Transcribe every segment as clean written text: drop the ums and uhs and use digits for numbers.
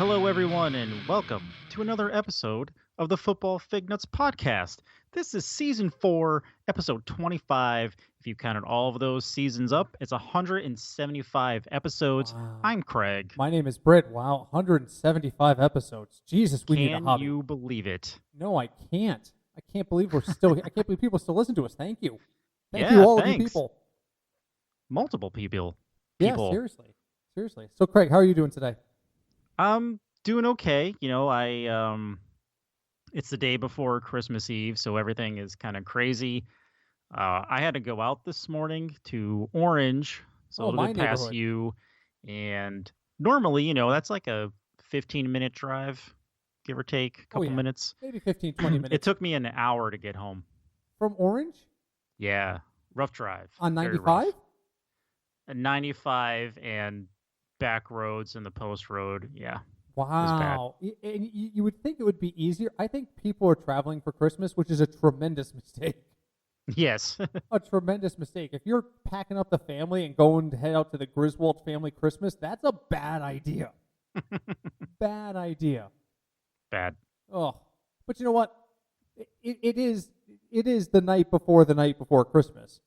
Hello, everyone, and welcome to another episode of the Football Fignuts podcast. This is season 4, episode 25. If you counted all of those seasons up, it's 175 episodes. Wow. I'm Craig. My name is Britt. Wow, 175 episodes. Jesus, we need a Can hobby. you believe it? No, I can't. I can't believe I can't believe people still listen to us. Thank you. Thank Yeah, you, all of you thanks. people. Multiple people. Yeah, seriously. So, Craig, how are you doing today? I'm doing okay. It's the day before Christmas Eve, so everything is kind of crazy. I had to go out this morning to Orange, so a little my bit past neighborhood. you. And normally, that's like a 15-minute drive, give or take, a couple minutes. Maybe 15, 20 minutes. It took me an hour to get home. From Orange? Yeah, rough drive. On Very 95? rough. 95 and back roads and the post road. Yeah. Wow. And you would think it would be easier. I think people are traveling for Christmas, which is a tremendous mistake. Yes. A tremendous mistake. If you're packing up the family and going to head out to the Griswold family Christmas, that's a bad idea. Bad idea. Bad. Oh, but you know what? It is the night before Christmas.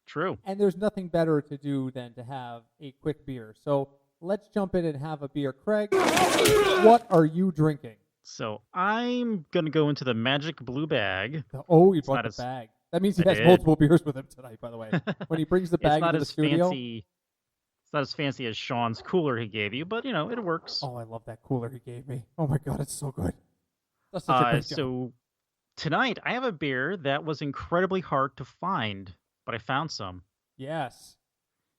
True. And there's nothing better to do than to have a quick beer. So let's jump in and have a beer. Craig, what are you drinking? So I'm going to go into the Magic Blue Bag. Oh, he brought the bag. That means he has multiple beers with him tonight, by the way. When he brings the bag into the studio. It's not as fancy as Sean's cooler he gave you, but, it works. Oh, I love that cooler he gave me. Oh, my God, it's so good. That's such a great job. So tonight I have a beer that was incredibly hard to find, but I found some. Yes.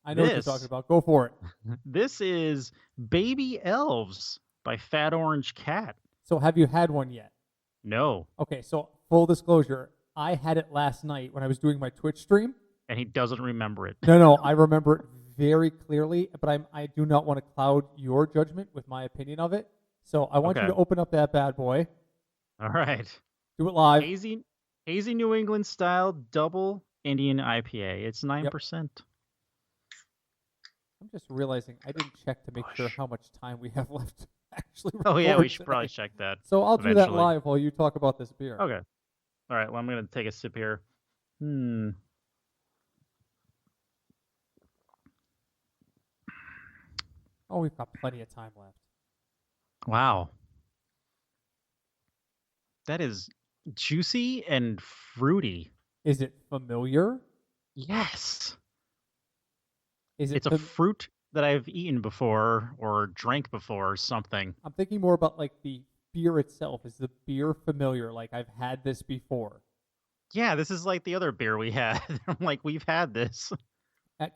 I know what you're talking about. Go for it. This is Baby Elves by Fat Orange Cat. So have you had one yet? No. Okay, so full disclosure, I had it last night when I was doing my Twitch stream. And he doesn't remember it. No, I remember it very clearly, but I do not want to cloud your judgment with my opinion of it. So I want you to open up that bad boy. All right. Do it live. Hazy New England style double Indian IPA. It's 9%. Yep. I'm just realizing I didn't check to make sure how much time we have left. Actually, we should probably check that. So I'll do that live while you talk about this beer. Okay. All right. Well, I'm going to take a sip here. Oh, we've got plenty of time left. Wow. That is juicy and fruity. Is it familiar? Yes. It's a fruit that I've eaten before or drank before or something. I'm thinking more about like the beer itself. Is the beer familiar? Like I've had this before. Yeah, this is like the other beer we had. I'm like, we've had this.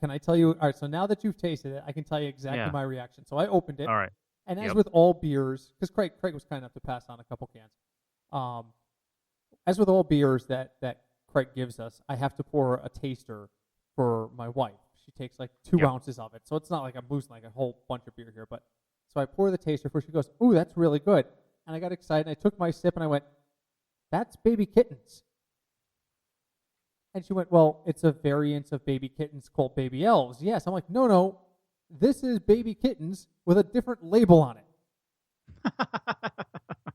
Can I tell you? All right, so now that you've tasted it, I can tell you exactly my reaction. So I opened it. All right. And as with all beers, because Craig was kind enough to pass on a couple cans. As with all beers that Craig gives us, I have to pour a taster for my wife. She takes like 2 ounces of it. So it's not like I'm losing like a whole bunch of beer here. But so I pour the taster for her. She goes, "Ooh, that's really good." And I got excited. And I took my sip and I went, "That's Baby Kittens." And she went, "Well, it's a variant of Baby Kittens called Baby Elves." Yes. I'm like, no. This is Baby Kittens with a different label on it.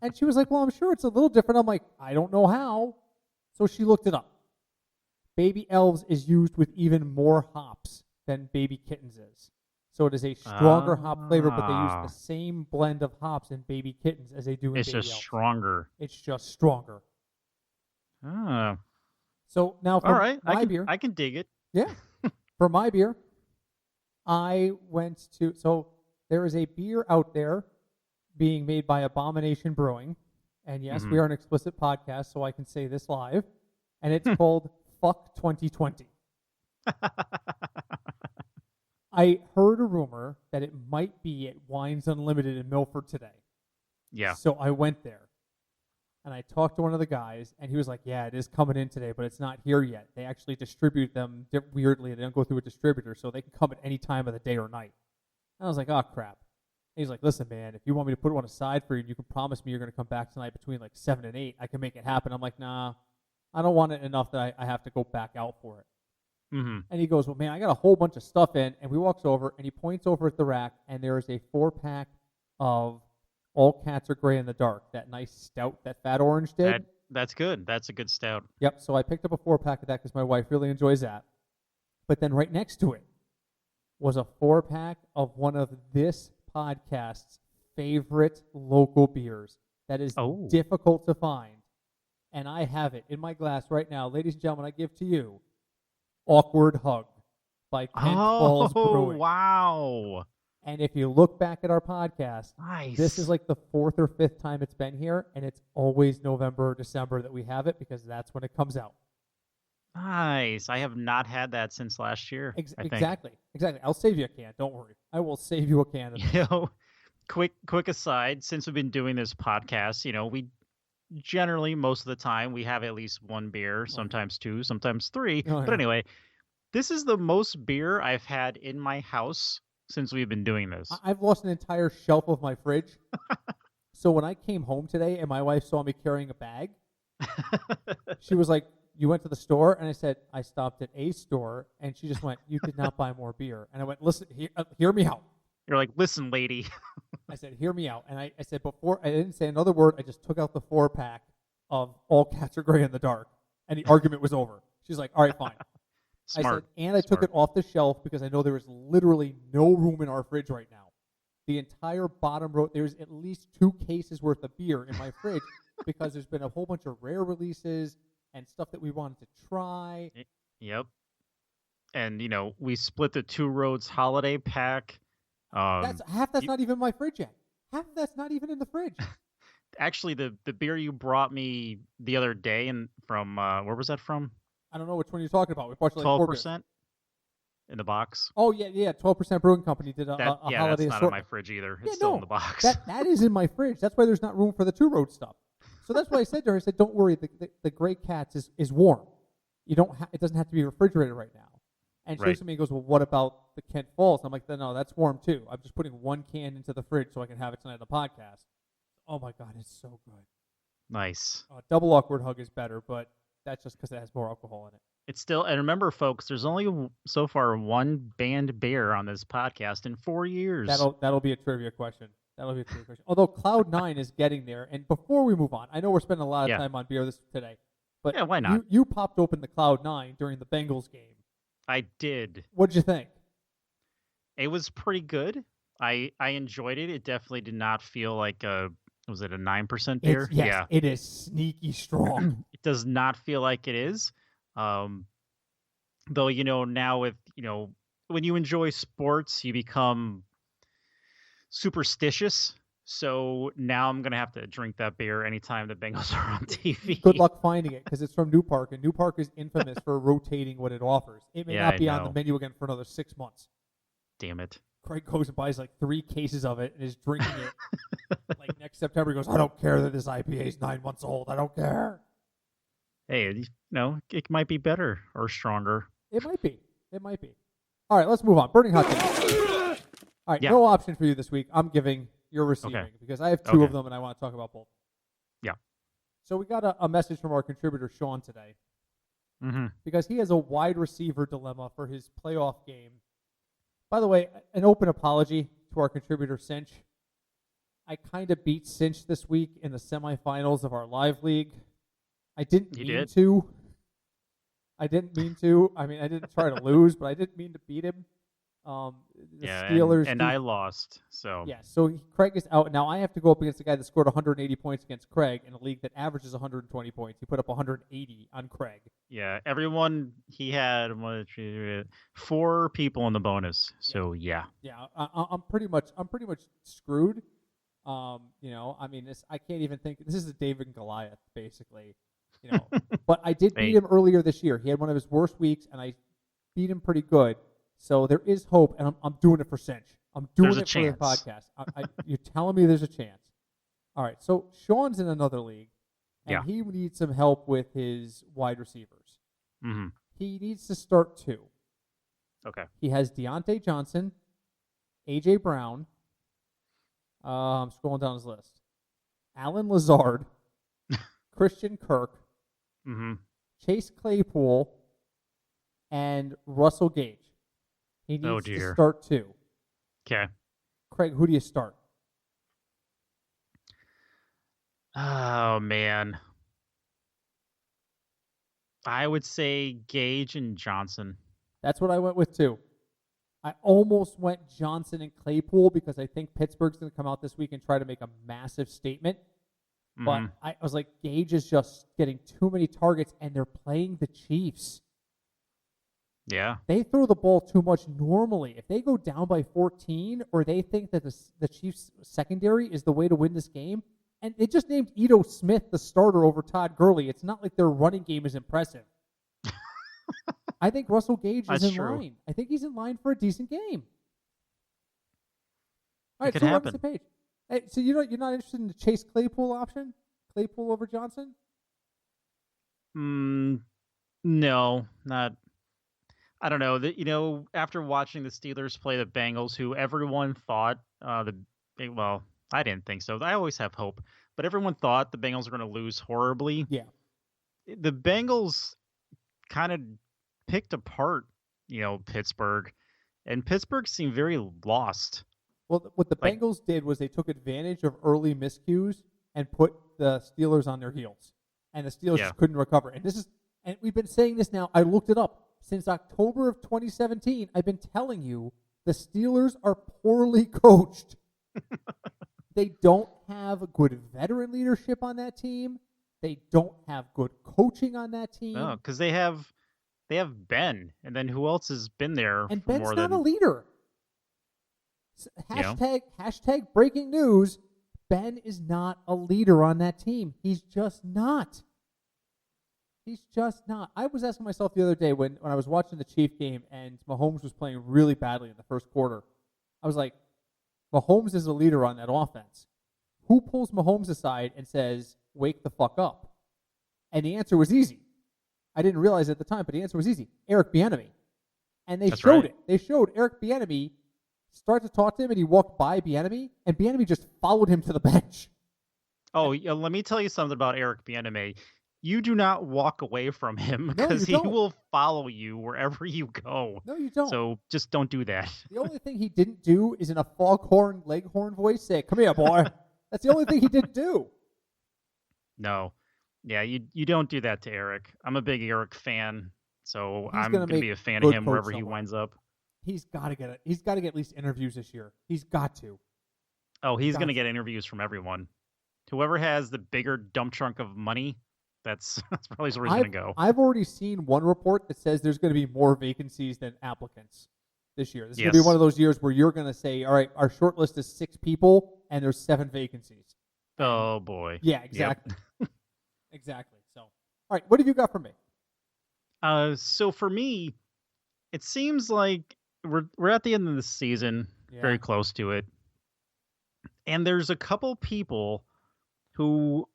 And she was like, "Well, I'm sure it's a little different." I'm like, "I don't know how." So she looked it up. Baby Elves is used with even more hops than Baby Kittens is. So it is a stronger hop flavor, but they use the same blend of hops in Baby Kittens as they do in Baby Elves. It's just stronger. It's just stronger. Ah. So now for my beer. I can dig it. Yeah. For my beer, I went to, so there is a beer out there being made by Abomination Brewing. And yes, we are an explicit podcast, so I can say this live. And it's called Fuck 2020. I heard a rumor that it might be at Wines Unlimited in Milford today. Yeah. So I went there. And I talked to one of the guys, and he was like, "Yeah, it is coming in today, but it's not here yet. They actually distribute them weirdly. They don't go through a distributor, so they can come at any time of the day or night." And I was like, "Oh, crap." And he's like, "Listen, man, if you want me to put one aside for you, and you can promise me you're going to come back tonight between like 7 and 8, I can make it happen." I'm like, "Nah, I don't want it enough that I have to go back out for it." Mm-hmm. And he goes, "Well, man, I got a whole bunch of stuff in." And we walks over, and he points over at the rack, and there is a 4-pack of All Cats Are Gray in the Dark, that nice stout that Fat Orange did. That's good. That's a good stout. Yep, so I picked up a 4-pack of that because my wife really enjoys that. But then right next to it was a 4-pack of one of this podcast's favorite local beers that is difficult to find. And I have it in my glass right now. Ladies and gentlemen, I give to you Awkward Hug by Kent Falls Brewing. Wow. And if you look back at our podcast, nice. This is like the 4th or 5th time it's been here, and it's always November or December that we have it because that's when it comes out. Nice. I have not had that since last year. Exactly. I'll save you a can. Don't worry. I will save you a can. Quick aside, since we've been doing this podcast, we generally, most of the time, we have at least one beer, sometimes 2, sometimes 3. But anyway, this is the most beer I've had in my house since we've been doing this. I've lost an entire shelf of my fridge. So when I came home today and my wife saw me carrying a bag, she was like, "You went to the store?" And I said, "I stopped at a store." And she just went, "You did not buy more beer." And I went, "Listen, hear me out." You're like, "Listen, lady." I said, "Hear me out." And I said, before I didn't say another word, I just took out the 4-pack of All Cats Are Gray in the Dark. And the argument was over. She's like, "All right, fine." Smart. I said, I took it off the shelf because I know there is literally no room in our fridge right now. The entire bottom row, there's at least 2 cases worth of beer in my fridge because there's been a whole bunch of rare releases and stuff that we wanted to try. Yep. And, we split the Two Roads holiday pack. That's not even in my fridge yet. Half of that's not even in the fridge. Actually, the beer you brought me the other day from, where was that from? I don't know which one you're talking about. We bought 12% in the box. Oh, yeah. 12% Brewing Company did a holiday that's not assortment. in my fridge either. It's still in the box. That is in my fridge. That's why there's not room for the Two Road stuff. So that's why I said to her, I said, "Don't worry, the Grey Cats is warm. It doesn't have to be refrigerated right now." And she looks at me and goes, "Well, what about the Kent Falls?" I'm like, "No, that's warm too. I'm just putting 1 can into the fridge so I can have it tonight on the podcast." Oh my God, it's so good. Nice. Double Awkward Hug is better, but that's just because it has more alcohol in it. It's still, and remember, folks, there's only so far one banned beer on this podcast in 4 years. That'll be a trivia question. Although Cloud9 is getting there, and before we move on, I know we're spending a lot of time on beer today, but why not? You popped open the Cloud9 during the Bengals game. I did. What'd you think? It was pretty good. I enjoyed it. It definitely did not feel like was it a 9% beer? Yes, it is sneaky strong. It does not feel like it is. Though, now with, when you enjoy sports, you become superstitious. So now I'm going to have to drink that beer anytime the Bengals are on TV. Good luck finding it because it's from New Park, and New Park is infamous for rotating what it offers. It may not be on the menu again for another 6 months. Damn it. Craig goes and buys like 3 cases of it and is drinking it. Like next September, he goes, "I don't care that this IPA is 9 months old. I don't care." Hey, it might be better or stronger. It might be. All right, let's move on. Burning hot takes. All right, no option for you this week. I'm giving, you're receiving because I have 2 of them and I want to talk about both. Yeah. So we got a message from our contributor, Sean, today. Because he has a wide receiver dilemma for his playoff game. By the way, an open apology to our contributor, Cinch. I kind of beat Cinch this week in the semifinals of our live league. I didn't mean to. I mean, I didn't try to lose, but I didn't mean to beat him. The Steelers and I lost. So so Craig is out now. I have to go up against a guy that scored 180 points against Craig in a league that averages 120 points. He put up 180 on Craig. Yeah, everyone he had 4 people in the bonus. So I'm pretty much screwed. I mean, I can't even think. This is a David and Goliath, basically. But I did beat him earlier this year. He had one of his worst weeks, and I beat him pretty good. So there is hope, and I'm doing it for Cinch. I'm doing it for the podcast. You're telling me there's a chance. All right, so Sean's in another league, and he needs some help with his wide receivers. He needs to start 2. Okay. He has Deontay Johnson, A.J. Brown. I'm scrolling down his list. Alan Lazard, Christian Kirk, Chase Claypool, and Russell Gage. He needs to start 2. Okay. Craig, who do you start? Oh man, I would say Gage and Johnson. That's what I went with too. I almost went Johnson and Claypool because I think Pittsburgh's going to come out this week and try to make a massive statement. But Hmm. I was like, Gage is just getting too many targets, and they're playing the Chiefs. Yeah, They throw the ball too much normally. If they go down by 14 or they think that the Chiefs secondary is the way to win this game, and they just named Ito Smith the starter over Todd Gurley. It's not like their running game is impressive. I think Russell Gage is that's in true. line. I think he's in line for a decent game. All It right, could so we're on the same happen. page. Hey, so you're not interested in the Chase Claypool option? Claypool over Johnson? Mm, no, not. I don't know. After watching the Steelers play the Bengals, who everyone thought well, I didn't think so. I always have hope, but everyone thought the Bengals were going to lose horribly. Yeah. The Bengals kind of picked apart, Pittsburgh, and Pittsburgh seemed very lost. Well, what the Like, Bengals did was they took advantage of early miscues and put the Steelers on their heels, and the Steelers yeah, just couldn't recover. And we've been saying this now. I looked it up since October of 2017. I've been telling you the Steelers are poorly coached. They don't have good veteran leadership on that team. They don't have good coaching on that no, team. because they have Ben, and then who else has been there And for Ben's more not a than leader. you know? Hashtag breaking news. Ben is not a leader on that team. He's just not. He's just not. I was asking myself the other day when I was watching the Chief game and Mahomes was playing really badly in the first quarter. I was like, Mahomes is a leader on that offense. Who pulls Mahomes aside and says, wake the fuck up? And the answer was easy. I didn't realize it at the time, but the answer was easy. Eric Bieniemy. And they That's showed right. it. They showed Eric Bieniemy start to talk to him, and he walked by Bieniemy, and Bieniemy just followed him to the bench. Oh, And yeah, let me tell you something about Eric Bieniemy. You do not walk away from him no, because you he don't. will follow you wherever you go. No, you don't. So just don't do that. The only thing he didn't do is in a foghorn, leghorn voice say, "Come here, boy." That's the only thing he didn't do. No. Yeah, you don't do that to Eric. I'm a big Eric fan, so He's I'm going to gonna make be a fan of good him coach wherever he somewhere. winds up. He's got to get it. He's got to get at least interviews this year. He's got to. Oh, he's Got gonna to. get interviews from everyone. Whoever has the bigger dump trunk of money, that's that's probably where he's I've gonna go. I've already seen one report that says there's going to be more vacancies than applicants this year. This is going to be one Yes. of those years where you're going to say, "All right, our short list is 6 people and there's 7 vacancies." And Oh boy. yeah, Yep. exactly. Exactly. So, all right, what have you got for me? So for me, it seems like we're at the end of the season, Yeah. very close to it, and there's a couple people who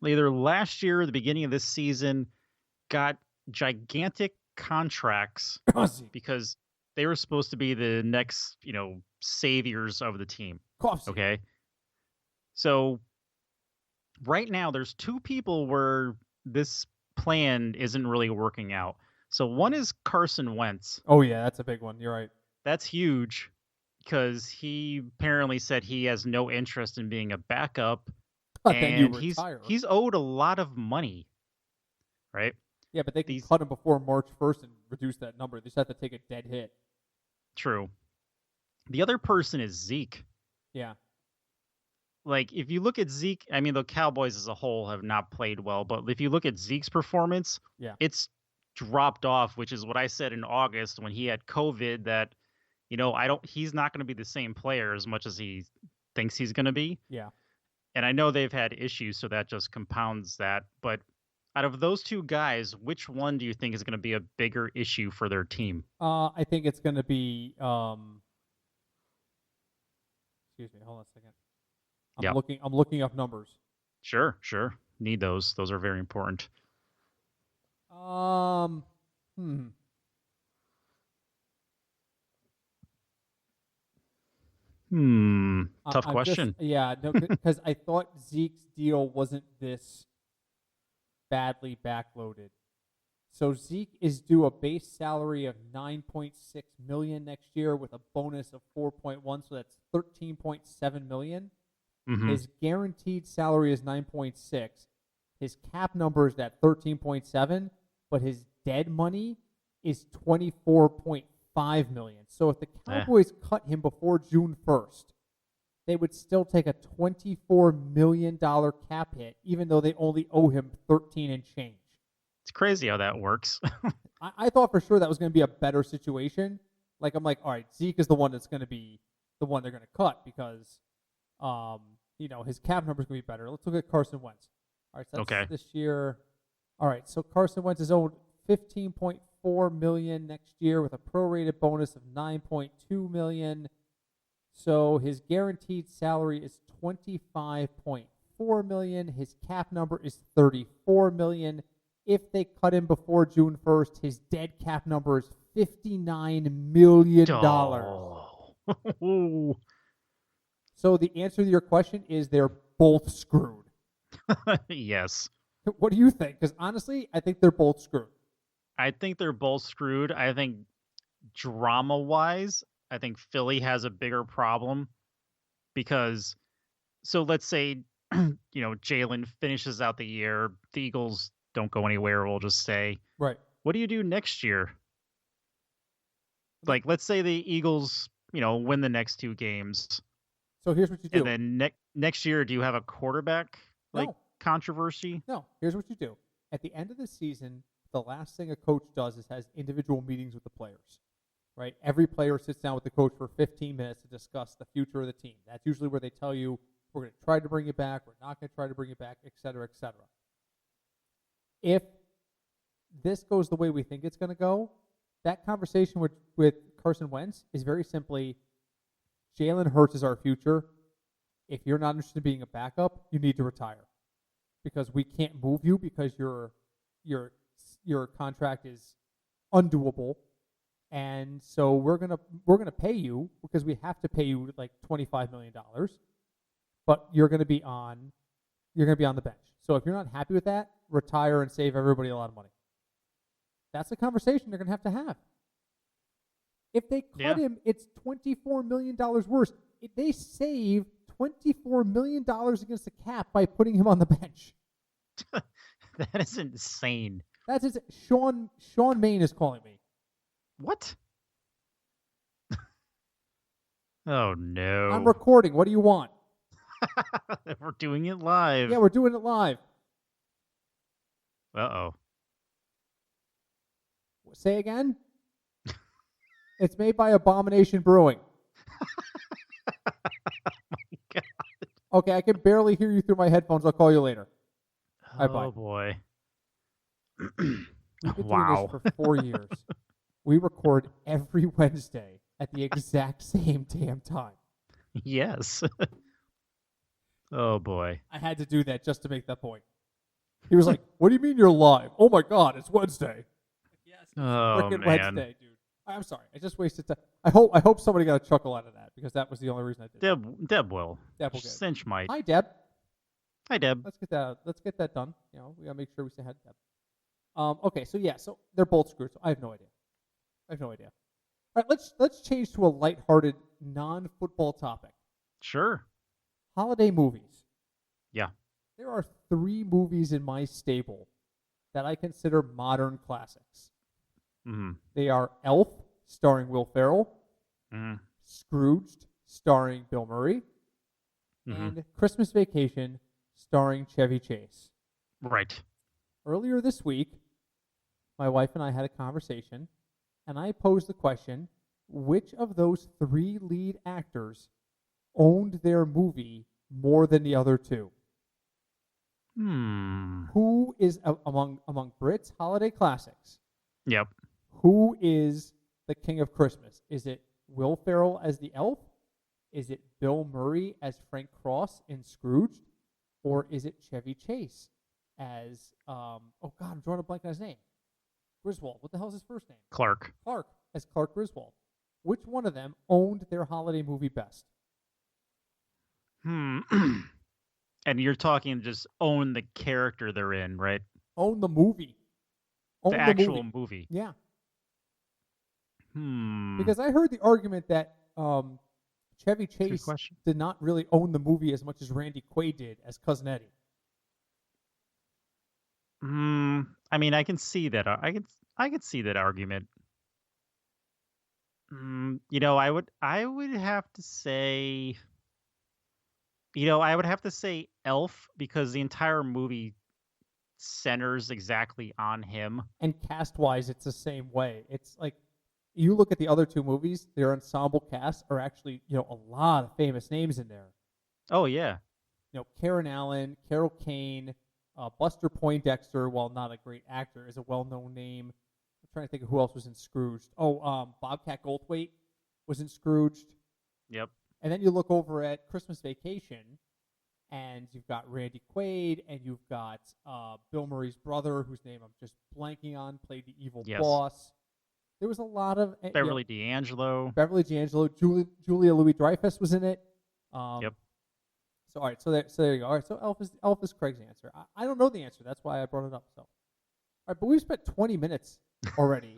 either last year or the beginning of this season got gigantic contracts Coffee. because they were supposed to be the next, saviors of the team. Okay. So right now there's two people where this plan isn't really working out. So one is Carson Wentz. Oh yeah, that's a big one. You're right. That's huge because he apparently said he has no interest in being a backup But then you and retire. he's owed a lot of money, right? Yeah, but they can These cut him before March 1st and reduce that number. They just have to take a dead hit. True. The other person is Zeke. Yeah. Like if you look at Zeke, I mean the Cowboys as a whole have not played well, but if you look at Zeke's performance, Yeah. it's dropped off, which is what I said in August when he had COVID that he's not going to be the same player as much as he thinks he's going to be. Yeah. And I know they've had issues, so that just compounds that. But out of those two guys, which one do you think is going to be a bigger issue for their team? I think it's going to be. Excuse me. Hold on a second. Yeah, I'm looking up numbers. sure. Need those. Those are very important. Um. Hmm. Tough I'm just question. yeah no because I thought Zeke's deal wasn't this badly backloaded. So Zeke is due a base salary of $9.6 million next year with a bonus of 4.1, so that's $13.7 million. Mm-hmm. His guaranteed salary is 9.6. His cap number is at 13.7, but his dead money is 24.5 million. So if the Cowboys cut him before June 1st, they would still take a $24 million cap hit, even though they only owe him 13 and change. It's crazy how that works. I thought for sure that was going to be a better situation. Like, I'm like, all right, Zeke is the one that's going to be the one they're going to cut because, his cap number is going to be better. Let's look at Carson Wentz. All right, so that's this year. All right, so Carson Wentz is owed $15.4 million next year with a prorated bonus of $9.2 million. So his guaranteed salary is $25.4 million. His cap number is $34 million. If they cut him before June 1st, his dead cap number is $59 million. Oh. So the answer to your question is they're both screwed. Yes. What do you think? Because honestly, I think they're both screwed. I think they're both screwed. I think drama-wise, I think Philly has a bigger problem because, so let's say, Jalen finishes out the year, the Eagles don't go anywhere, we'll just say. Right. What do you do next year? Like, let's say the Eagles, win the next 2 games. So here's what you do. And then next year, do you have a quarterback controversy? No. Here's what you do. At the end of the season, the last thing a coach does is has individual meetings with the players. Right? Every player sits down with the coach for 15 minutes to discuss the future of the team. That's usually where they tell you, we're going to try to bring you back, we're not going to try to bring you back, et cetera, et cetera. If this goes the way we think it's going to go, that conversation with Carson Wentz is very simply, Jalen Hurts is our future. If you're not interested in being a backup, you need to retire because we can't move you because your contract is undoable, and so we're gonna pay you because we have to pay you like $25 million, but you're gonna be on the bench. So if you're not happy with that, retire and save everybody a lot of money. That's a conversation they're going to have. If they cut him, it's $24 million worse. If they save $24 million against the cap by putting him on the bench. That is insane. That's it. Sean Maine is calling me. What? Oh, no. I'm recording. What do you want? We're doing it live. Yeah, we're doing it live. Uh-oh. Say again? It's made by Abomination Brewing. Oh my God. Okay, I can barely hear you through my headphones. I'll call you later. Oh, bye. Boy. We've been Wow. doing this for 4 years. We record every Wednesday at the exact same damn time. Yes. Oh, boy. I had to do that just to make that point. He was like, "What do you mean you're live? Oh my God, it's Wednesday." Yes, it's freaking Wednesday, dude. I'm sorry, I just wasted time. I hope somebody got a chuckle out of that because that was the only reason I did. Deb will. Deb will get it. Cinch might. Hi, Deb. Hi, Deb. Let's get that done. We gotta make sure we say hi to Deb. Okay, so they're both screwed. So I have no idea. All right, let's change to a lighthearted, non-football topic. Sure. Holiday movies. Yeah. There are 3 movies in my stable that I consider modern classics. Mm-hmm. They are Elf, starring Will Ferrell, Mm-hmm. Scrooged, starring Bill Murray, Mm-hmm. and Christmas Vacation, starring Chevy Chase. Right. Earlier this week, my wife and I had a conversation, and I posed the question, which of those 3 lead actors owned their movie more than the other 2? Who is among Britt's holiday classics? Yep. Who is the king of Christmas? Is it Will Ferrell as the elf? Is it Bill Murray as Frank Cross in Scrooged? Or is it Chevy Chase as I'm drawing a blank on his name. Griswold. What the hell is his first name? Clark. Clark as Clark Griswold. Which one of them owned their holiday movie best? And you're talking just own the character they're in, right? Own the movie. The actual movie. Yeah. Because I heard the argument that Chevy Good Chase question. did not really own the movie as much as Randy Quaid did as Cousin Eddie. I mean, I can see that. I can see that argument. I would have to say, I would have to say Elf because the entire movie centers exactly on him. And cast-wise, it's the same way. It's like you look at the other two movies; their ensemble casts are actually, a lot of famous names in there. Oh yeah, Karen Allen, Carol Kane, Buster Poindexter, while not a great actor, is a well-known name. I'm trying to think of who else was in Scrooged. Bobcat Goldthwait was in Scrooged. yep. And then you look over at Christmas Vacation, and you've got Randy Quaid, and you've got Bill Murray's brother, whose name I'm just blanking on, played the evil boss. There was a lot of Beverly D'Angelo. Julia Louis-Dreyfus was in it. Yep. So all right, so there you go. All right, so Elf is Craig's answer. I don't know the answer. That's why I brought it up. So, all right, but we've spent 20 minutes already.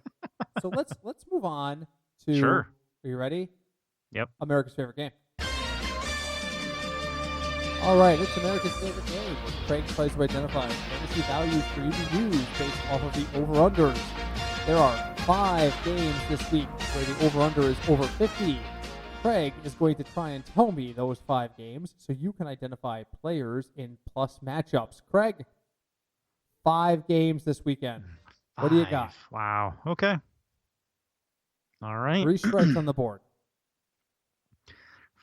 So let's move on to. Sure. Are you ready? Yep. America's favorite game. All right, it's America's favorite game. Craig tries to identify fantasy values for you to use based off of the over-unders. There are 5 games this week where the over-under is over 50. Craig is going to try and tell me those 5 games so you can identify players in plus matchups. Craig, 5 games this weekend. What do you got? Wow. Okay. All right. 3 strikes on the board.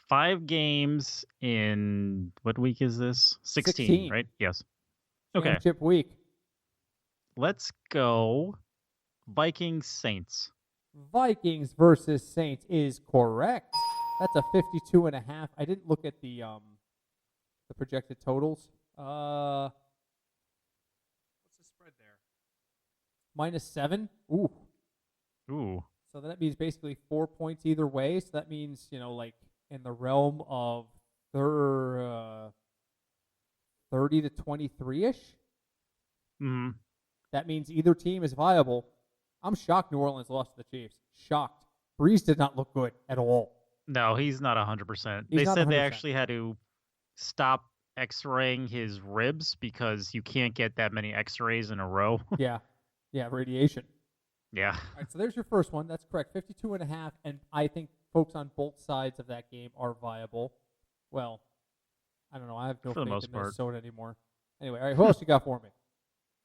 5 games in what week is this? 16, right? Yes. Okay. Championship week. Let's go Vikings Saints. Vikings versus Saints is correct. That's a 52.5. I didn't look at the projected totals. What's the spread there? -7. Ooh. So that means basically 4 points either way. So that means, like in the realm of 30 to 23-ish. Mm-hmm. That means either team is viable. I'm shocked New Orleans lost to the Chiefs. Shocked. Breeze did not look good at all. No, he's not 100%. He's they not said 100%. they actually had to stop x-raying his ribs because you can't get that many x-rays in a row. Yeah, radiation. Yeah. All right, so there's your first one. That's correct. 52.5, and I think folks on both sides of that game are viable. Well, I don't know. I have no faith in Minnesota anymore. Anyway, all right, who else you got for me?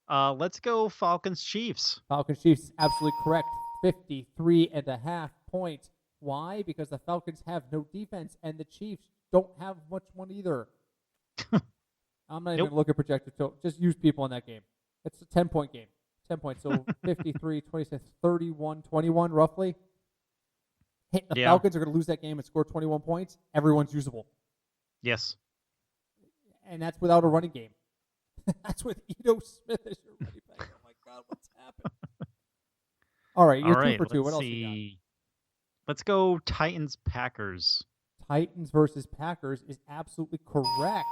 Let's go Falcons-Chiefs. Falcons-Chiefs is absolutely correct. 53.5 points. Why? Because the Falcons have no defense, and the Chiefs don't have much one either. I'm not even going to look at projected total. Just use people in that game. It's a 10-point game. 10 points. So 53, 26, 31, 21 roughly. Hey, the Falcons are going to lose that game and score 21 points. Everyone's usable. Yes. And that's without a running game. That's with Ito Smith as your running back. Oh, my God. What's happened? All right. You're 2 for 2. What else you got? Let's go Titans-Packers. Titans versus Packers is absolutely correct.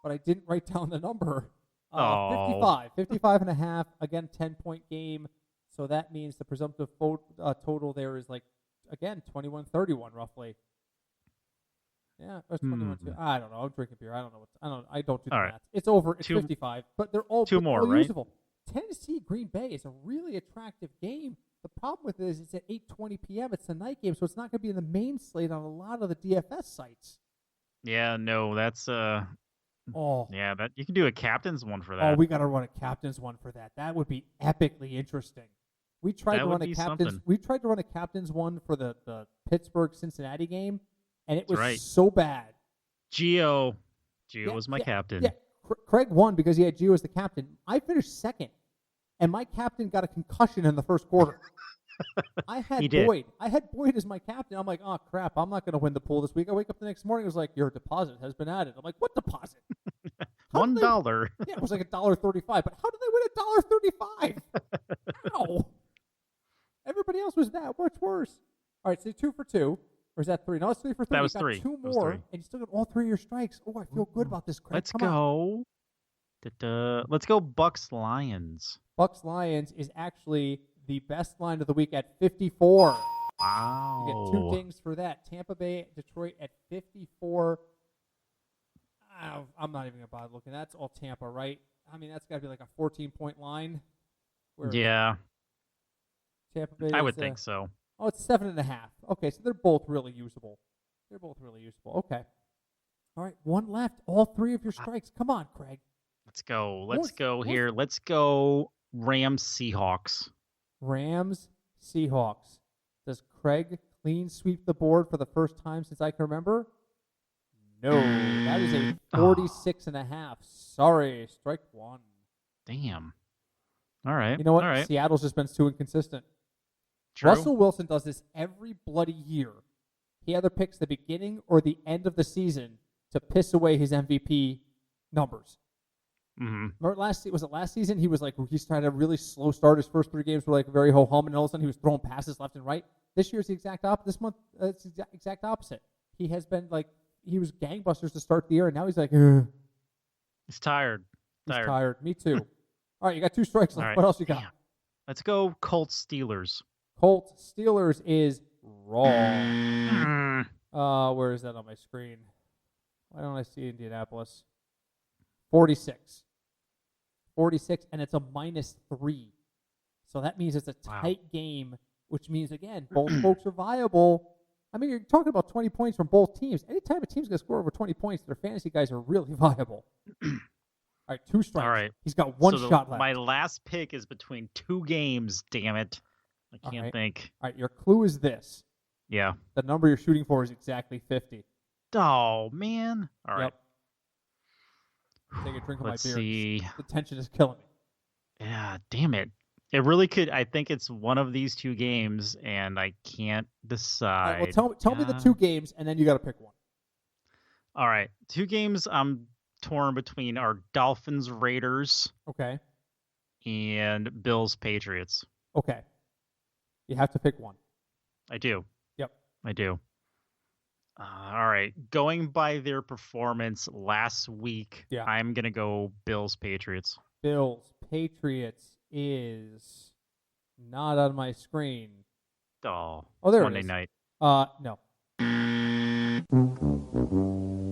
But I didn't write down the number. 55.5. Again, 10-point game. So that means the presumptive total there is again, 21-31 roughly. Yeah, that's 21-2. I don't know. I'm drinking beer. I don't know. I don't do the math. It's over. It's 55. But they're all usable. Tennessee Green Bay is a really attractive game. The problem with it is it's at 8:20 p.m. It's a night game, so it's not going to be in the main slate on a lot of the DFS sites. Yeah, no, that's yeah, that you can do a captain's one for that. Oh, we got to run a captain's one for that. That would be epically interesting. We tried to run a captain's. We tried to run a captain's one for the Pittsburgh-Cincinnati game, and it was so bad. Gio was my captain. Yeah, Craig won because he had Gio as the captain. I finished second, and my captain got a concussion in the first quarter. I had Boyd. I had Boyd as my captain. I'm like, oh crap, I'm not going to win the pool this week. I wake up the next morning. It was like, your deposit has been added. I'm like, what deposit? $1. Yeah, it was like $1.35. But how did they win $1.35? How? Everybody else was that much worse. All right, so 2 for 2. Or is that 3? No, it's 3 for 3. That was got 3. 2 more, and you still got all 3 of your strikes. Oh, I feel good about this, Craig. Let's go. Let's go Bucks-Lions. Bucks-Lions is actually the best line of the week at 54. Wow. You get 2 dings for that. Tampa Bay, Detroit at 54. I'm not even going to bother looking. That's all Tampa, right? I mean, that's got to be like a 14-point line. Yeah. Tampa Bay I is, would think so. Oh, it's 7.5. Okay, so they're both really usable. Okay. All right, one left. All 3 of your strikes. Come on, Craig. Let's go here. Let's go Rams Seahawks. Rams Seahawks. Does Craig clean sweep the board for the first time since I can remember? No, that is a 46.5. Sorry, strike 1. Damn. All right. You know what? All right. Seattle's just been too inconsistent. True. Russell Wilson does this every bloody year. He either picks the beginning or the end of the season to piss away his MVP numbers. Mm-hmm. Remember was it last season? He's trying to really slow start. His first 3 games were like very ho-hum, and all of a sudden he was throwing passes left and right. This year's the exact opposite. This month, it's the exact opposite. He has been he was gangbusters to start the year, and now he's like, ugh. He's tired. He's tired. Me too. All right, you got 2 strikes left. Right. What else you got? Damn. Let's go Colts Steelers. Colts Steelers is wrong. Where is that on my screen? Why don't I see Indianapolis? 46. 46, and it's a -3. So that means it's a tight game, which means, again, both folks are viable. I mean, you're talking about 20 points from both teams. Anytime a team's going to score over 20 points, their fantasy guys are really viable. All right, 2 strikes. All right. He's got 1 shot left. My last pick is between 2 games, damn it. I can't think. All right, your clue is this. Yeah. The number you're shooting for is exactly 50. Oh, man. All right. Yep. Take a drink of my beer. Let's see. The tension is killing me. Yeah, damn it. It really could. I think it's one of these 2 games, and I can't decide. All right, well, tell me the 2 games, and then you got to pick one. All right. 2 games I'm torn between are Dolphins Raiders. Okay. And Bills Patriots. Okay. You have to pick one. I do. Yep. I do. All right. Going by their performance last week, I'm going to go Bills Patriots. Bills Patriots is not on my screen. Oh, there Monday it is. night. No.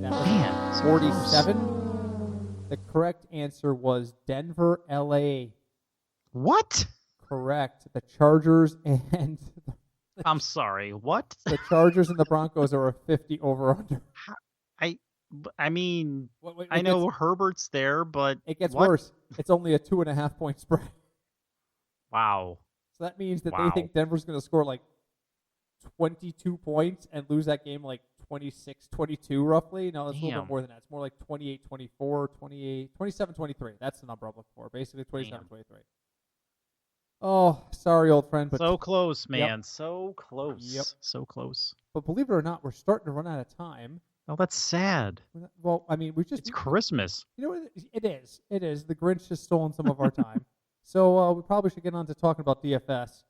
That was 47. The correct answer was Denver, LA. What? Correct. The Chargers and I'm sorry. What? The Chargers and the Broncos are a 50 over/under. I mean, I know Herbert's there, but it gets worse. It's only a 2.5 point spread. Wow. So that means that they think Denver's going to score like 22 points and lose that game like 26-22 roughly. No, it's a little bit more than that. It's more like 28-24, 27-23. That's the number I'm looking for. Basically 27-23. Oh, sorry, old friend. But so close, man. Yep. So close. Yep. So close. But believe it or not, we're starting to run out of time. Oh, that's sad. Well, I mean, it's Christmas. You know what? It is. It is. The Grinch has stolen some of our time. So we probably should get on to talking about DFS.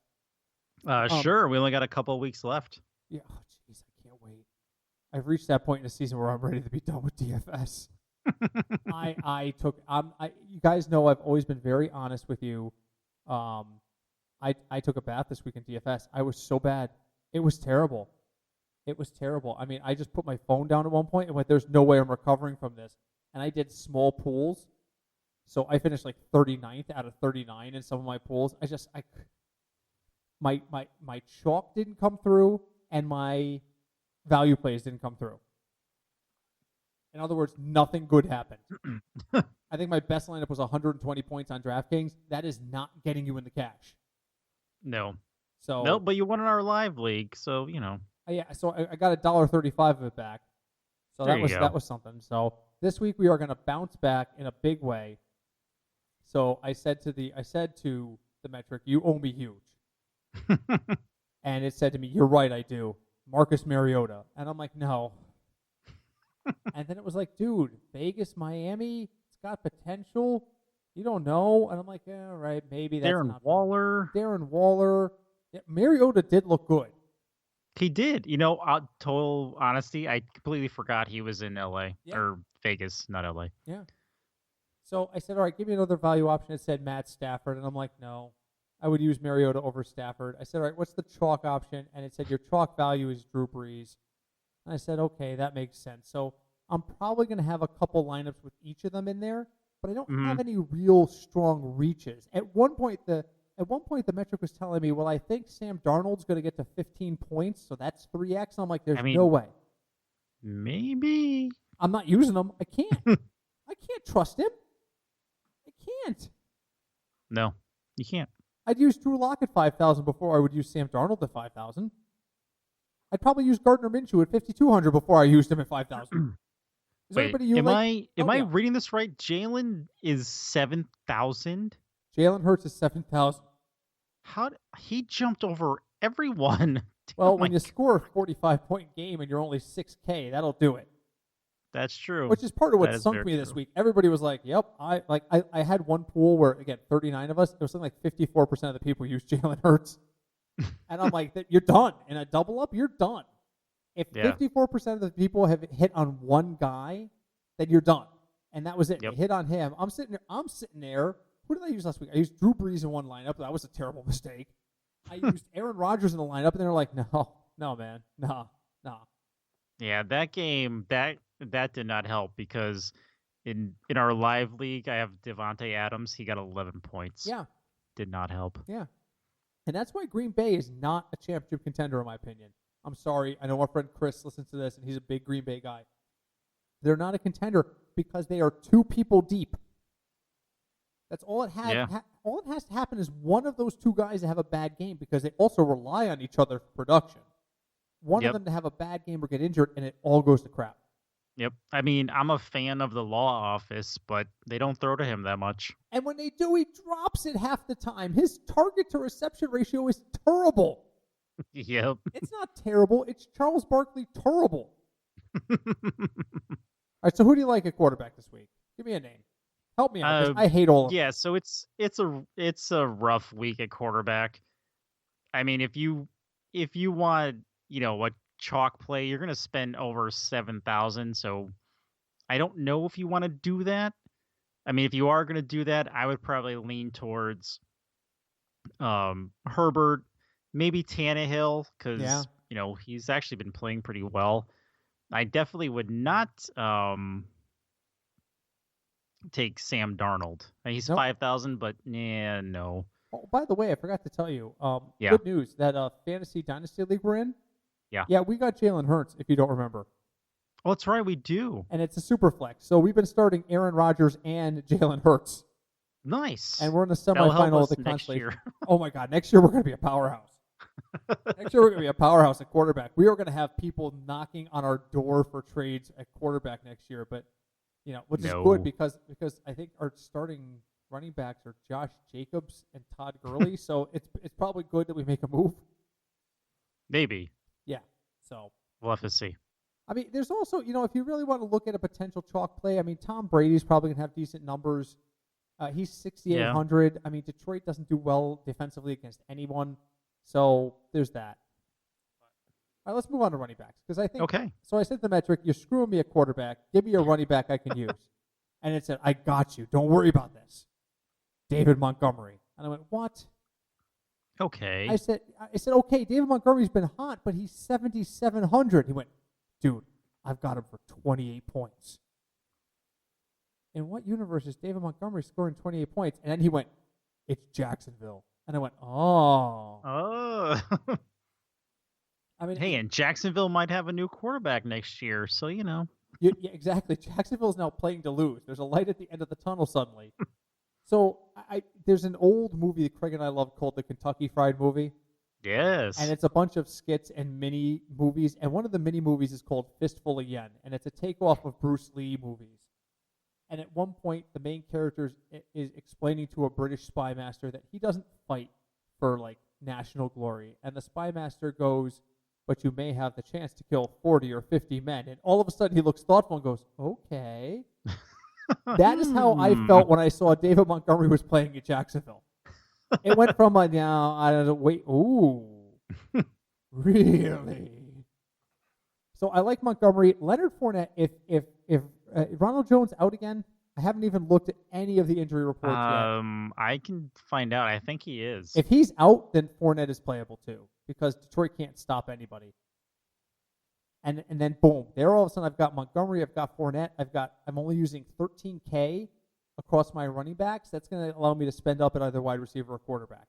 Sure. We only got a couple of weeks left. Yeah. Oh, jeez, I can't wait. I've reached that point in the season where I'm ready to be done with DFS. You guys know I've always been very honest with you. I took a bath this week in DFS. I was so bad. It was terrible. It was terrible. I mean, I just put my phone down at one point and went, there's no way I'm recovering from this. And I did small pools. So I finished like 39th out of 39 in some of my pools. My chalk didn't come through and my value plays didn't come through. In other words, nothing good happened. I think my best lineup was 120 points on DraftKings. That is not getting you in the cash. No. So no, but you won in our live league, so you know. Yeah, so I got $1.35 of it back. So that was something. So this week we are going to bounce back in a big way. So I said to the metric, you owe me huge. And it said to me, you're right, I do. Marcus Mariota. And I'm like, no. And then it was like, dude, Vegas, Miami, it's got potential. You don't know. And I'm like, yeah, right, maybe that's Darren Waller. Darren Waller. Yeah, Mariota did look good. He did. You know, total honesty, I completely forgot he was in L.A. Or Vegas, not L.A. Yeah. So I said, all right, give me another value option. It said Matt Stafford. And I'm like, no. I would use Mariota over Stafford. I said, all right, what's the chalk option? And it said your chalk value is Drew Brees. And I said, okay, that makes sense. So I'm probably going to have a couple lineups with each of them in there, but I don't have any real strong reaches. At one point, the metric was telling me, well, I think Sam Darnold's going to get to 15 points, so that's 3x. I'm like, there's no way. Maybe. I'm not using him. I can't. I can't trust him. I can't. No, you can't. I'd use Drew Lock at 5,000 before I would use Sam Darnold at 5,000. I'd probably use Gardner Minshew at 5,200 before I used him at 5,000. Wait, am I reading this right? Jalen is 7,000? Jalen Hurts is 7,000. He jumped over everyone? Well, when you score a 45-point game and you're only 6K, that'll do it. That's true. Which is part of what sunk me this week. Everybody was like, yep. I had one pool where, again, 39 of us, it was something like 54% of the people used Jalen Hurts. And I'm like, you're done. In a double up, you're done. If 54% of the people have hit on one guy, then you're done. And that was it. Yep. They hit on him. I'm sitting there. Who did I use last week? I used Drew Brees in one lineup. That was a terrible mistake. I used Aaron Rodgers in the lineup, and they're like, no, man. No. Yeah, that game, that did not help because in our live league, I have Devontae Adams. He got 11 points. Yeah. Did not help. Yeah. And that's why Green Bay is not a championship contender, in my opinion. I'm sorry. I know our friend Chris listens to this, and he's a big Green Bay guy. They're not a contender because they are two people deep. That's all it has. Yeah. All it has to happen is one of those two guys to have a bad game because they also rely on each other for production. One of them to have a bad game or get injured, and it all goes to crap. Yep. I mean, I'm a fan of the law office, but they don't throw to him that much. And when they do, he drops it half the time. His target to reception ratio is terrible. Yep. It's not terrible. It's Charles Barkley terrible. All right, so who do you like at quarterback this week? Give me a name. Help me out. I hate all of them. Yeah, so it's a rough week at quarterback. I mean, if you want, a chalk play, you're going to spend over 7,000. So I don't know if you want to do that. I mean, if you are going to do that, I would probably lean towards Herbert, maybe Tannehill, because he's actually been playing pretty well. I definitely would not take Sam Darnold. He's 5,000, but no. Oh, by the way, I forgot to tell you. Good news that fantasy dynasty league we're in. Yeah, we got Jalen Hurts. If you don't remember. Oh, that's right, we do. And it's a super flex. So we've been starting Aaron Rodgers and Jalen Hurts. Nice. And we're in the semifinal of the constellation. Oh my God! Next year we're going to be a powerhouse. Next year we're going to be a powerhouse at quarterback. We are going to have people knocking on our door for trades at quarterback next year. But which is good because I think our starting running backs are Josh Jacobs and Todd Gurley. So it's probably good that we make a move. Maybe. Yeah. So we'll have to see. I mean, there's also, if you really want to look at a potential chalk play, I mean, Tom Brady's probably going to have decent numbers. He's 6,800. Yeah. I mean, Detroit doesn't do well defensively against anyone. So there's that. All right, let's move on to running backs. Because I think, so I said the metric, you're screwing me at quarterback. Give me a running back I can use. And it said, I got you. Don't worry about this. David Montgomery. And I went, what? Okay. I said, okay, David Montgomery's been hot, but he's 7,700. He went, dude, I've got him for 28 points. In what universe is David Montgomery scoring 28 points? And then he went, it's Jacksonville. And I went, oh. Oh. I mean, hey, and Jacksonville might have a new quarterback next year, so Yeah, exactly. Jacksonville's now playing to lose. There's a light at the end of the tunnel suddenly. So there's an old movie that Craig and I love called the Kentucky Fried Movie. Yes. And it's a bunch of skits and mini movies. And one of the mini movies is called Fistful of Yen. And it's a takeoff of Bruce Lee movies. And at one point, the main character is explaining to a British spy master that he doesn't fight for, national glory. And the spy master goes, but you may have the chance to kill 40 or 50 men. And all of a sudden, he looks thoughtful and goes, okay. That is how I felt when I saw David Montgomery was playing at Jacksonville. It went from I don't know, wait, ooh, really? So I like Montgomery. Leonard Fournette, if Ronald Jones out again, I haven't even looked at any of the injury reports yet. I can find out. I think he is. If he's out, then Fournette is playable too, because Detroit can't stop anybody. And then boom, there all of a sudden I've got Montgomery, I've got Fournette, I'm only using $13K across my running backs. That's going to allow me to spend up at either wide receiver or quarterback,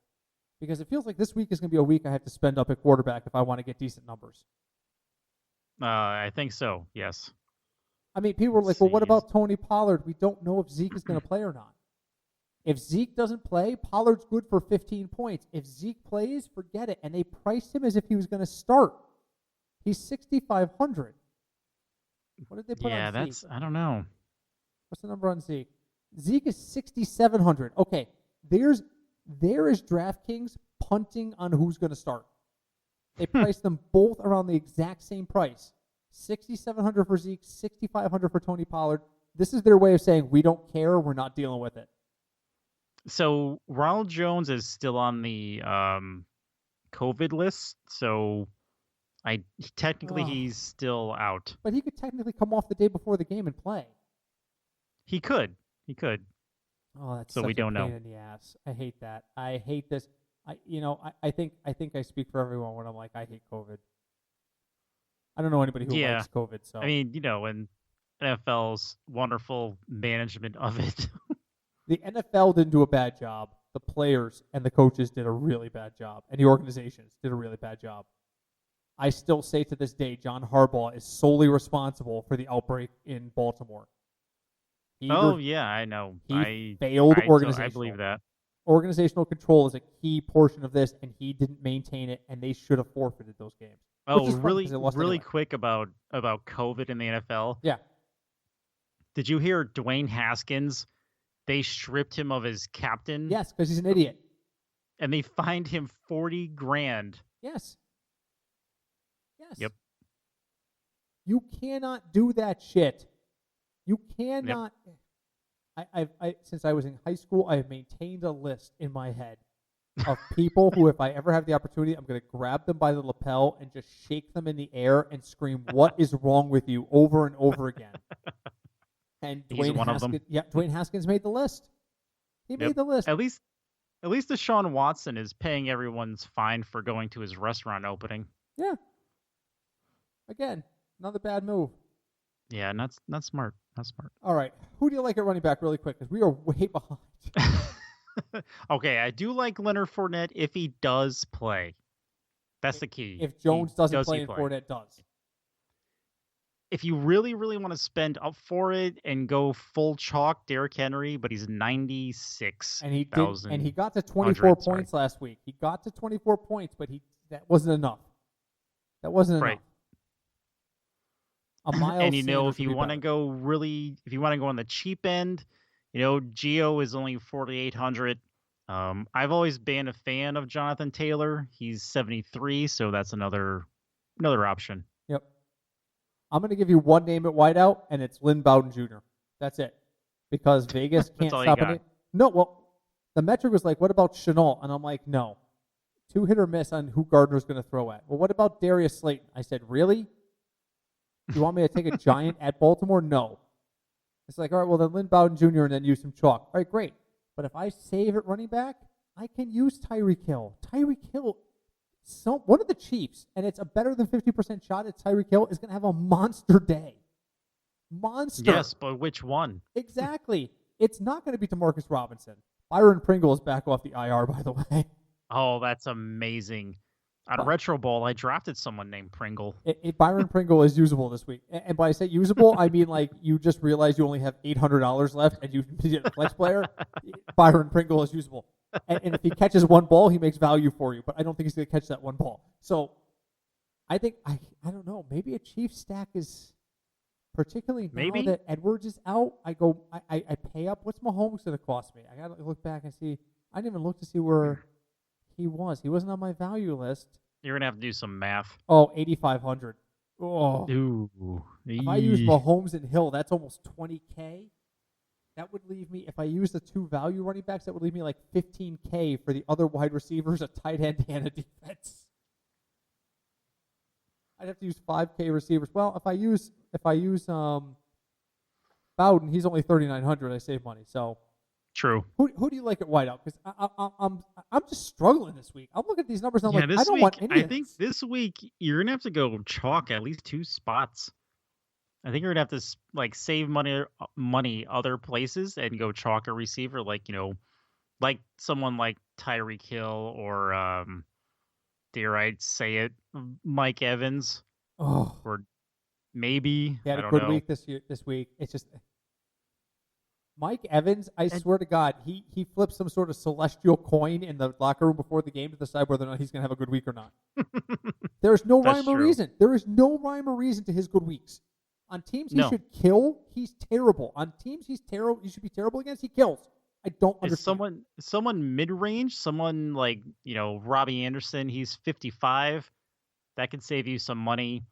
because it feels like this week is going to be a week I have to spend up at quarterback if I want to get decent numbers. I think so. Yes. I mean, people were like, well, what about Tony Pollard? We don't know if Zeke is going to play or not. If Zeke doesn't play, Pollard's good for 15 points. If Zeke plays, forget it. And they priced him as if he was going to start. He's 6,500. What did they put on Zeke? I don't know. What's the number on Zeke? Zeke is 6,700. Okay, there is DraftKings punting on who's going to start. They priced them both around the exact same price. 6,700 for Zeke, 6,500 for Tony Pollard. This is their way of saying, we don't care, we're not dealing with it. So Ronald Jones is still on the COVID list, so technically he's still out. But he could technically come off the day before the game and play. He could. Oh, that's so such we don't a pain know. in the ass. I hate that. I hate this. I think I speak for everyone when I'm like, I hate COVID. I don't know anybody who likes COVID. So I mean, and NFL's wonderful management of it. The NFL didn't do a bad job. The players and the coaches did a really bad job, and the organizations did a really bad job. I still say to this day, John Harbaugh is solely responsible for the outbreak in Baltimore. I know. He failed organizational. I believe that. Organizational control is a key portion of this, and he didn't maintain it, and they should have forfeited those games. Oh, really quick about COVID in the NFL. Yeah. Did you hear Dwayne Haskins? They stripped him of his captain. Yes, because he's an idiot. And they fined him $40,000. Yes. Yep. You cannot do that shit. You cannot. Yep. I since I was in high school, I have maintained a list in my head of people who, if I ever have the opportunity, I'm going to grab them by the lapel and just shake them in the air and scream, "What is wrong with you?" over and over again. And Dwayne Haskins made the list. He made the list. At least Deshaun Watson is paying everyone's fine for going to his restaurant opening. Yeah. Again, another bad move. Yeah, not smart. Not smart. All right. Who do you like at running back really quick? Because we are way behind. Okay, I do like Leonard Fournette if he does play. That's the key. If Jones doesn't play and Fournette does. If you really, really want to spend up for it and go full chalk, Derrick Henry, but he's 96. And he got to 24 points last week. He got to 24 points, but that wasn't enough. That wasn't enough. And if you want to go on the cheap end, Gio is only 4,800. I've always been a fan of Jonathan Taylor. He's 73, so that's another option. Yep. I'm going to give you one name at wideout, and it's Lynn Bowden Jr. That's it. Because Vegas can't stop it. No, well, the metric was like, what about Chenault? And I'm like, no. 2 hit or miss on who Gardner's going to throw at. Well, what about Darius Slayton? I said, really? You want me to take a giant at Baltimore? No. It's like, all right, well, then Lynn Bowden Jr. and then use some chalk. All right, great. But if I save at running back, I can use Tyreek Hill. Tyreek Hill, one of the Chiefs, and it's a better than 50% shot at Tyreek Hill, is going to have a monster day. Monster. Yes, but which one? Exactly. It's not going to be Demarcus Robinson. Byron Pringle is back off the IR, by the way. Oh, that's amazing. On Retro Bowl, I drafted someone named Pringle. Byron Pringle is usable this week. And by I say usable, I mean like you just realize you only have $800 left and you get a flex player. Byron Pringle is usable. And if he catches one ball, he makes value for you. But I don't think he's going to catch that one ball. So I think, I don't know, maybe a Chiefs stack is particularly now that Edwards is out. I pay up. What's Mahomes going to cost me? I got to look back and see. I didn't even look to see where he was. He wasn't on my value list. You're going to have to do some math. Oh, 8,500. Oh. Ooh. If I use Mahomes and Hill, that's almost 20K. That would leave me, if I use the 2 value running backs, that would leave me like 15K for the other wide receivers, a tight end, and a defense. I'd have to use 5K receivers. Well, if I use Bowden, he's only 3,900. I save money. So True. who do you like at wideout? Because I'm just struggling this week. I'm looking at these numbers and I'm Yeah, like, this I don't week, want any I of think this. this week you're gonna have to go chalk at least 2 spots. I think you're gonna have to save money other places and go chalk a receiver, like someone like Tyreek Hill or dare I say it, Mike Evans, Oh, or maybe he had I a don't good know. week this week. It's just Mike Evans. I And swear to God, he flipped some sort of celestial coin in the locker room before the game to decide whether or not he's going to have a good week or not. There's no that's rhyme or true. reason. There is no rhyme or reason to his good weeks. On teams he No, should kill, he's terrible. On teams he's terrible, he should be terrible against, he kills. I don't is understand. someone mid range, someone like Robbie Anderson. He's 55. That can save you some money.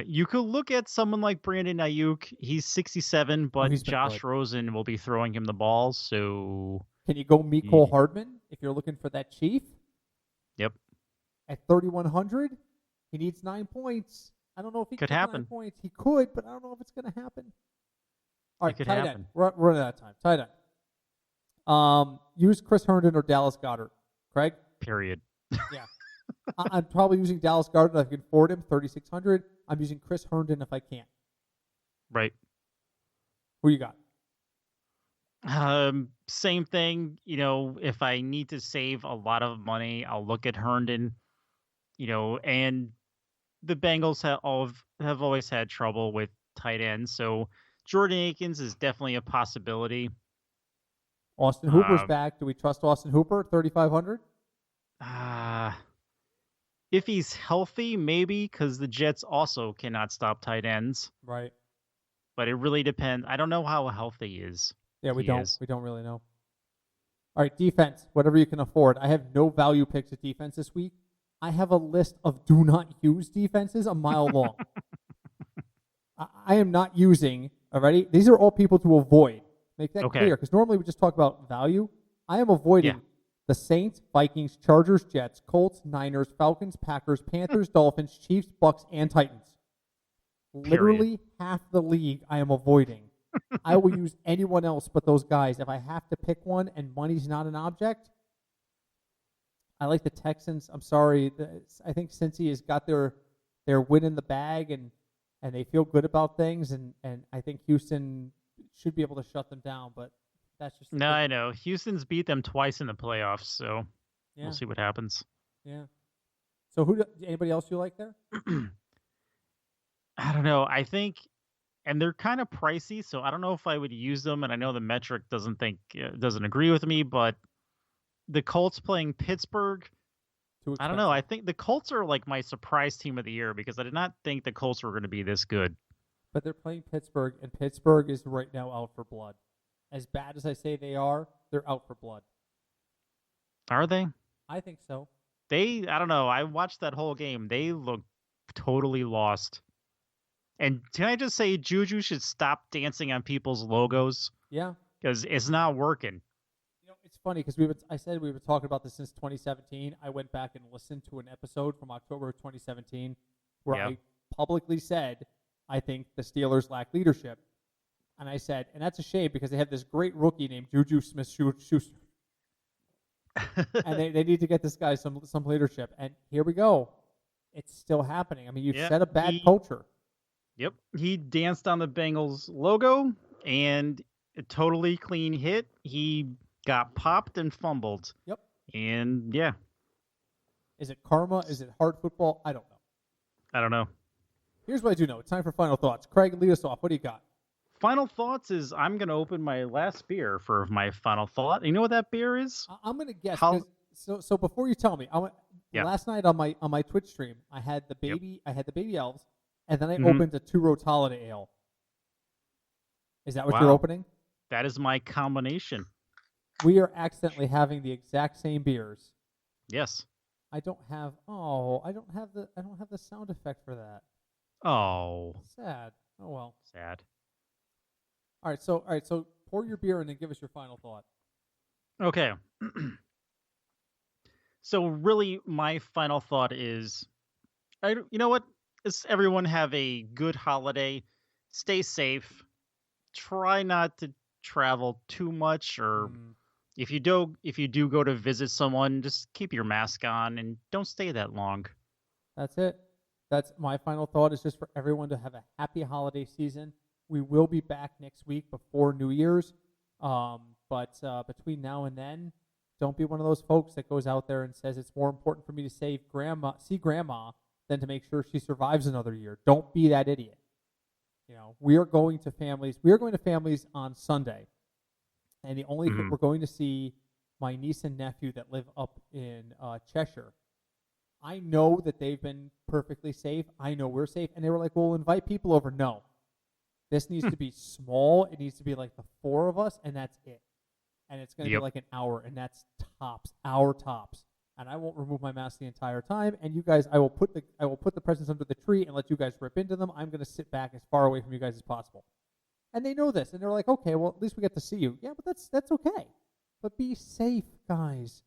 You could look at someone like Brandon Ayuk. He's 67, Oh, but he's been good. Josh Rosen will be throwing him the ball. So, Can you go Mecole Hardman if you're looking for that chief? yep, At 3,100, he needs 9 points. I don't know if he could can get 9 happen. points. He could, but I don't know if it's going to happen. All right, It could tight end. happen. We're running out of time. Tight end. Use Chris Herndon or Dallas Goedert. Craig? Period. Yeah. I'm probably using Dallas Goedert if I can afford him, 3,600. I'm using Chris Herndon if I can't. Right. Who you got? Same thing. If I need to save a lot of money, I'll look at Herndon. And the Bengals have always had trouble with tight ends, so Jordan Akins is definitely a possibility. Austin Hooper's back. Do we trust Austin Hooper, 3,500? If he's healthy, maybe, because the Jets also cannot stop tight ends. Right. But it really depends. I don't know how healthy he is. Yeah, we don't. We don't really know. All right, defense, whatever you can afford. I have no value picks at defense this week. I have a list of do not use defenses a mile long. I am not using, already. These are all people to avoid. Make that clear, because normally we just talk about value. I am avoiding the Saints, Vikings, Chargers, Jets, Colts, Niners, Falcons, Packers, Panthers, Dolphins, Chiefs, Bucks, and Titans. Literally half the league I am avoiding. I will use anyone else but those guys. If I have to pick one and money's not an object, I like the Texans. I'm sorry. I think Cincy has got their win in the bag, and they feel good about things, and I think Houston should be able to shut them down, but that's just... No, I know. Houston's beat them twice in the playoffs, so we'll see what happens. Yeah. So anybody else you like there? I don't know. I think, and they're kind of pricey, so I don't know if I would use them, and I know the metric doesn't agree with me, but the Colts playing Pittsburgh, I don't know. I think the Colts are like my surprise team of the year because I did not think the Colts were going to be this good. But they're playing Pittsburgh, and Pittsburgh is right now out for blood. As bad as I say they are, they're out for blood. Are they? I think so. I don't know. I watched that whole game. They look totally lost. And can I just say, Juju should stop dancing on people's logos? Yeah. Because it's not working. It's funny because I said we were talking about this since 2017. I went back and listened to an episode from October of 2017 where I publicly said, I think the Steelers lack leadership. And I said, and that's a shame because they have this great rookie named Juju Smith-Schuster. And they need to get this guy some leadership. And here we go. It's still happening. I mean, you've set a bad culture. Yep. He danced on the Bengals logo, and a totally clean hit. He got popped and fumbled. Yep. And, yeah. Is it karma? Is it hard football? I don't know. I don't know. Here's what I do know. It's time for final thoughts. Craig, lead us off. What do you got? Final thoughts is I'm going to open my last beer for my final thought. You know what that beer is? I'm going to guess. So before you tell me, last night on my Twitch stream, I had the baby elves, and then I opened a 2-row holiday ale. Is that what you're opening? That is my combination. We are accidentally having the exact same beers. Yes. I don't have the sound effect for that. Oh. Sad. Oh well. Sad. All right, so pour your beer and then give us your final thought. Okay. So really, my final thought is, you know what? Everyone have a good holiday. Stay safe. try not to travel too much, or Mm, if you do go to visit someone, just keep your mask on and don't stay that long. that's it. That's my final thought, is just for everyone to have a happy holiday season. We will be back next week before New Year's. But between now and then, don't be one of those folks that goes out there and says it's more important for me to see grandma than to make sure she survives another year. Don't be that idiot. We are going to families. We are going to families on Sunday, and we're going to see my niece and nephew that live up in Cheshire. I know that they've been perfectly safe. I know we're safe, and they were like, "Well, invite people over." No, this needs to be small. It needs to be like the four of us, and that's it. And it's going to be like an hour, and that's hour tops. And I won't remove my mask the entire time. And you guys, I will put the presents under the tree and let you guys rip into them. I'm going to sit back as far away from you guys as possible. And they know this, and they're like, okay, well, at least we get to see you. Yeah, but that's okay. But be safe, guys.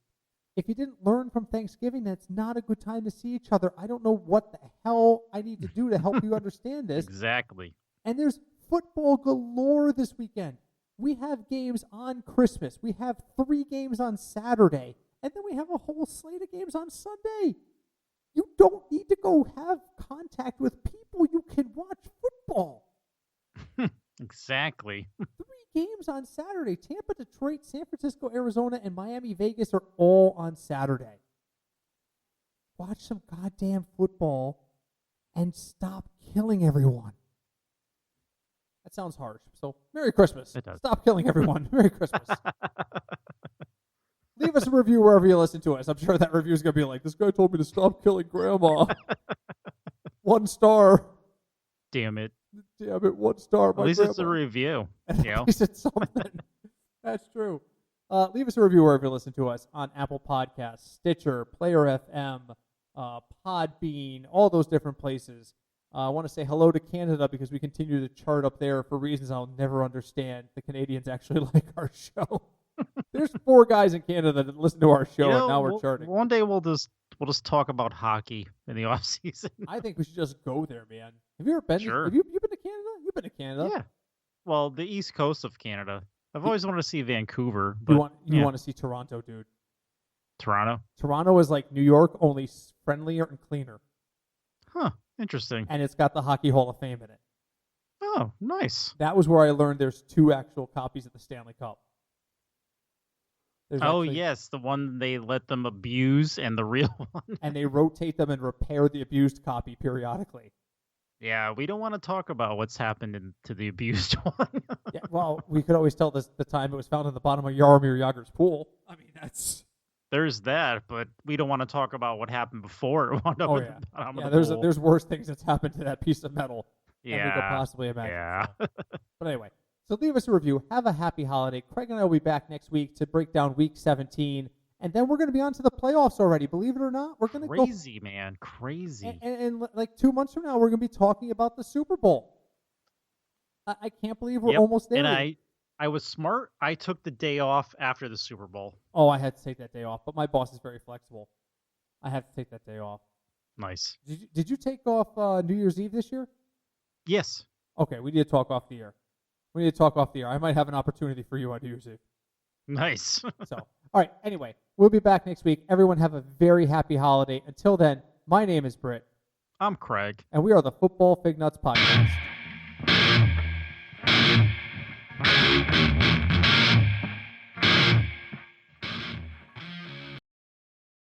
If you didn't learn from Thanksgiving, that's not a good time to see each other. I don't know what the hell I need to do to help you understand this. Exactly. And there's football galore this weekend. We have games on Christmas. We have 3 games on Saturday. And then we have a whole slate of games on Sunday. You don't need to go have contact with people. You can watch football. Exactly. 3 games on Saturday. Tampa, Detroit, San Francisco, Arizona, and Miami, Vegas are all on Saturday. Watch some goddamn football and stop killing everyone. That sounds harsh. So, Merry Christmas. It does. Stop killing everyone. Merry Christmas. Leave us a review wherever you listen to us. I'm sure that review is going to be like, this guy told me to stop killing grandma. 1 star. Damn it. Damn it, 1 star. At least it's a review. At least it's something. That's true. Leave us a review wherever you listen to us on Apple Podcasts, Stitcher, Player FM, Podbean, all those different places. I want to say hello to Canada because we continue to chart up there for reasons I'll never understand. The Canadians actually like our show. There's 4 guys in Canada that listen to our show, and now we're charting. One day we'll just talk about hockey in the off season. I think we should just go there, man. Have you ever been? Sure. Have you been to Canada? You've been to Canada? Yeah. Well, the east coast of Canada. I've always wanted to see Vancouver. But you want to see Toronto, dude? Toronto? Toronto is like New York, only friendlier and cleaner. Huh. Interesting. And it's got the Hockey Hall of Fame in it. Oh, nice. That was where I learned there's 2 actual copies of the Stanley Cup. Yes, the one they let them abuse and the real one. And they rotate them and repair the abused copy periodically. Yeah, we don't want to talk about what's happened to the abused one. Yeah, well, we could always tell the time it was found in the bottom of Jaromir Jagr's pool. I mean, that's... There's that, but we don't want to talk about what happened before it wound up in the bottom of the pool. There's worse things that's happened to that piece of metal than we could Yeah. possibly imagine. Yeah. So. But anyway, so leave us a review. Have a happy holiday. Craig and I will be back next week to break down Week 17. And then we're going to be on to the playoffs already. Believe it or not, we're going to go Crazy, man. Crazy. And like 2 months from now, we're going to be talking about the Super Bowl. I can't believe we're almost there. And I was smart. I took the day off after the Super Bowl. Oh, I had to take that day off, but my boss is very flexible. I have to take that day off. Nice. Did you take off New Year's Eve this year? Yes. Okay, we need to talk off the air. I might have an opportunity for you on New Year's Eve. Nice. So, all right. Anyway, we'll be back next week. Everyone have a very happy holiday. Until then, my name is Britt. I'm Craig. And we are the Football Fignuts Podcast.